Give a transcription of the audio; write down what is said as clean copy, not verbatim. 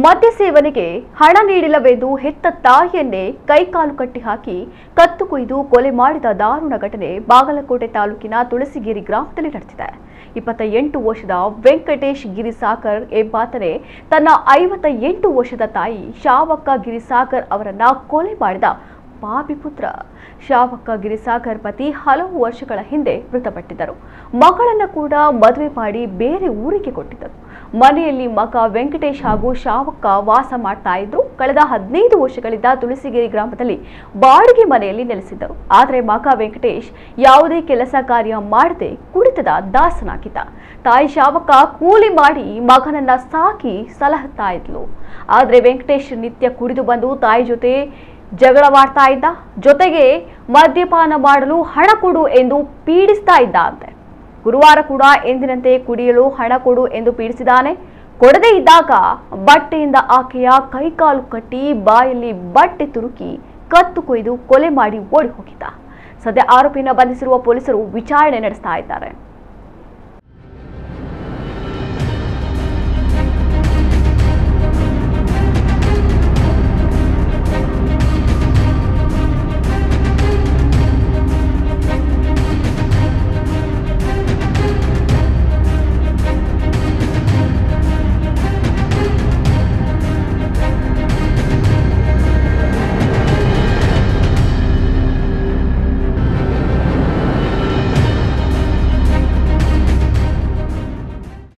ಮದ್ಯ ಸೇವನೆಗೆ ಹಣ ನೀಡಿಲ್ಲವೆಂದು ಹೆತ್ತ ತಾಯಿಯನ್ನೇ ಕೈಕಾಲು ಕಟ್ಟಿ ಹಾಕಿ ಕತ್ತು ಕೊಯ್ದು ಕೊಲೆ ಮಾಡಿದ ದಾರುಣ ಘಟನೆ ಬಾಗಲಕೋಟೆ ತಾಲೂಕಿನ ತುಳಸಿಗಿರಿ ಗ್ರಾಮದಲ್ಲಿ ನಡೆದಿದೆ. 28 ವರ್ಷದ ವೆಂಕಟೇಶ್ ಗಿರಿಸಾಗರ್ ಎಂಬಾತನೇ ತನ್ನ 58 ವರ್ಷದ ತಾಯಿ ಶಾವಕ್ಕ ಗಿರಿಸಾಗರ್ ಅವರನ್ನ ಕೊಲೆ ಮಾಡಿದ ಪಾಪಿ ಪುತ್ರ. ಶಾವಕ್ಕ ಗಿರಿಸಾಗರ್ ಪತಿ ಹಲವು ವರ್ಷಗಳ ಹಿಂದೆ ಮೃತಪಟ್ಟಿದ್ದರು. ಮಗಳನ್ನು ಕೂಡ ಮದುವೆ ಮಾಡಿ ಬೇರೆ ಊರಿಗೆ ಕೊಟ್ಟಿದ್ದರು. ಮನೆಯಲ್ಲಿ ಮಗ ವೆಂಕಟೇಶ್ ಹಾಗೂ ಶಾವಕ್ಕ ವಾಸ ಮಾಡ್ತಾ ಇದ್ರು. ಕಳೆದ 15 ವರ್ಷಗಳಿಂದ ತುಳಸಿಗಿರಿ ಗ್ರಾಮದಲ್ಲಿ ಬಾಡಿಗೆ ಮನೆಯಲ್ಲಿ ನೆಲೆಸಿದ್ದರು. ಆದರೆ ಮಗ ವೆಂಕಟೇಶ್ ಯಾವುದೇ ಕೆಲಸ ಕಾರ್ಯ ಮಾಡದೆ ಕುಡಿತದ ದಾಸನಾಗಿದ್ದ. ತಾಯಿ ಶಾವಕ್ಕ ಕೂಲಿ ಮಾಡಿ ಮಗನನ್ನ ಸಾಕಿ ಸಲಹುತ್ತಾ ಇದ್ಲು. ಆದರೆ ವೆಂಕಟೇಶ್ ನಿತ್ಯ ಕುಡಿದು ಬಂದು ತಾಯಿ ಜೊತೆ ಜಗಳವಾಡ್ತಾ ಇದ್ದ. ಜೊತೆಗೆ ಮದ್ಯಪಾನ ಮಾಡಲು ಹಣ ಕೊಡು ಎಂದು ಪೀಡಿಸ್ತಾ ಇದ್ದ ಅಂತೆ. ಗುರುವಾರ ಕೂಡ ಎಂದಿನಂತೆ ಕುಡಿಯಲು ಹಣ ಕೊಡು ಎಂದು ಪೀಡಿಸಿದಾನೆ. ಕೊಡದೇ ಇದ್ದಾಗ ಬಟ್ಟೆಯಿಂದ ಆಕೆಯ ಕೈಕಾಲು ಕಟ್ಟಿ ಬಾಯಲ್ಲಿ ಬಟ್ಟೆ ತುರುಕಿ ಕತ್ತು ಕೊಯ್ದು ಕೊಲೆ ಮಾಡಿ ಓಡಿ ಹೋಗಿದ್ದ. ಸದ್ಯ ಆರೋಪಿಯನ್ನು ಬಂಧಿಸಿರುವ ಪೊಲೀಸರು ವಿಚಾರಣೆ ನಡೆಸ್ತಾ ಇದ್ದಾರೆ.